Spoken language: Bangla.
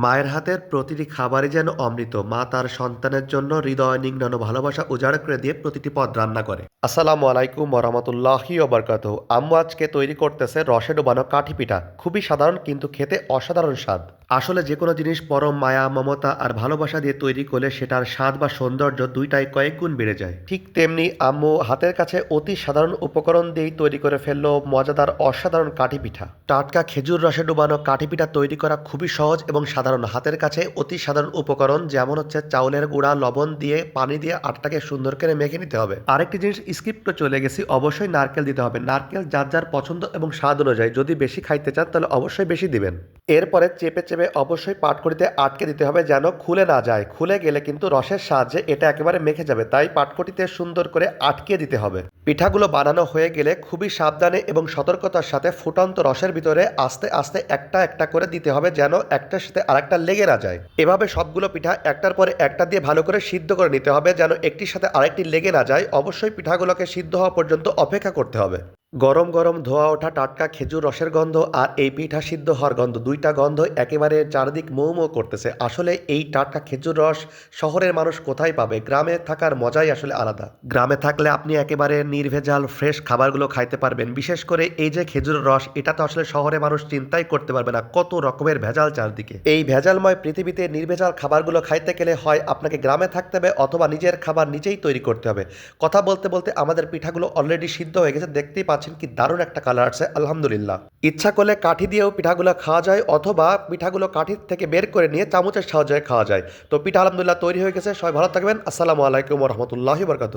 মায়ের হাতের প্রতিটি খাবারই যেন অমৃত। মা তার সন্তানের জন্য হৃদয় নিংড়ানো ভালোবাসা উজাড় করে দিয়ে প্রতিটি পদ রান্না করে। আসসালামু আলাইকুম ওয়া বারাকাতুহু। আম্মু আজকে তৈরি করতেছে রসে ডোবানো কাঠি পিঠা। খুবই সাধারণ কিন্তু খেতে অসাধারণ স্বাদ। আসলে যে কোনো জিনিস পরম মায়া, মমতা আর ভালোবাসা দিয়ে তৈরি করলে সেটার স্বাদ বা সৌন্দর্য দুইটাই কয়েক গুণ বেড়ে যায়। ঠিক তেমনি আম্মু হাতের কাছে অতি সাধারণ উপকরণ দিয়েই তৈরি করে ফেললো মজাদার অসাধারণ কাঠি পিঠা। টাটকা খেজুর রসে ডুবানো কাঠি পিঠা তৈরি করা খুবই সহজ এবং সাধারণ। হাতের কাছে অতি সাধারণ উপকরণ যেমন হচ্ছে চাউলের গুঁড়া, লবণ দিয়ে পানি দিয়ে আটাটাকে সুন্দর করে মেখে নিতে হবে। আরেকটি জিনিস স্কিপ করে চলে গেছি, অবশ্যই নারকেল দিতে হবে। নারকেল যার যার পছন্দ এবং স্বাদ অনুযায়ী, যদি বেশি খাইতে চান তাহলে অবশ্যই বেশি দিবেন। এরপরে চেপে চেপে অবশ্যই পাটকড়িতে আটকে দিতে হবে যেন খুলে না যায়। খুলে গেলে কিন্তু রসের সাহায্যে এটা একেবারে মেখে যাবে, তাই পাটকড়িতে সুন্দর করে আটকে দিতে হবে। পিঠাগুলো বানানো হয়ে গেলে খুবই সাবধানে এবং সতর্কতার সাথে ফুটন্ত রসের ভিতরে আস্তে আস্তে একটা একটা করে দিতে হবে যেন একটার সাথে আরেকটা লেগে না যায়। এভাবে সবগুলো পিঠা একটার পরে একটা দিয়ে ভালো করে সিদ্ধ করে নিতে হবে যেন একটির সাথে আরেকটি লেগে না যায়। অবশ্যই পিঠাগুলোকে সিদ্ধ হওয়া পর্যন্ত অপেক্ষা করতে হবে। গরম গরম ধোয়া ওঠা টাটকা খেজুর রসের গন্ধ আর এই পিঠা সিদ্ধ হওয়ার গন্ধ, দুইটা গন্ধ একেবারে চারদিক মৌ মৌ করতেছে। আসলে এই টাটকা খেজুর রস শহরের মানুষ কোথায় পাবে? গ্রামে থাকার মজাই আসলে আলাদা। গ্রামে থাকলে আপনি একেবারে নির্ভেজাল ফ্রেশ খাবারগুলো খাইতে পারবেন। বিশেষ করে এই যে খেজুর রস, এটা তো আসলে শহরে মানুষ চিন্তাই করতে পারবে না, কত রকমের ভেজাল চারদিকে। এই ভেজালময় পৃথিবীতে নির্ভেজাল খাবারগুলো খাইতে গেলে হয় আপনাকে গ্রামে থাকতে হবে অথবা নিজের খাবার নিজেই তৈরি করতে হবে। কথা বলতে বলতে আমাদের পিঠাগুলো অলরেডি সিদ্ধ হয়ে গেছে, দেখতেই পাচ্ছেন কি দারুণ একটা কালার আছে, আলহামদুলিল্লাহ। ইচ্ছা করলে কাঠি দিয়েও পিঠাগুলো খাওয়া যায় অথবা পিঠাগুলো কাঠির থেকে বের করে নিয়ে চামচের সাহায্যে খাওয়া যায়। তো পিঠা আলহামদুলিল্লাহ তৈরি হয়ে গেছে। সবাই ভালো থাকবেন। আসসালামু আলাইকুম ওয়া রাহমাতুল্লাহি ওয়া বারাকাতুহু।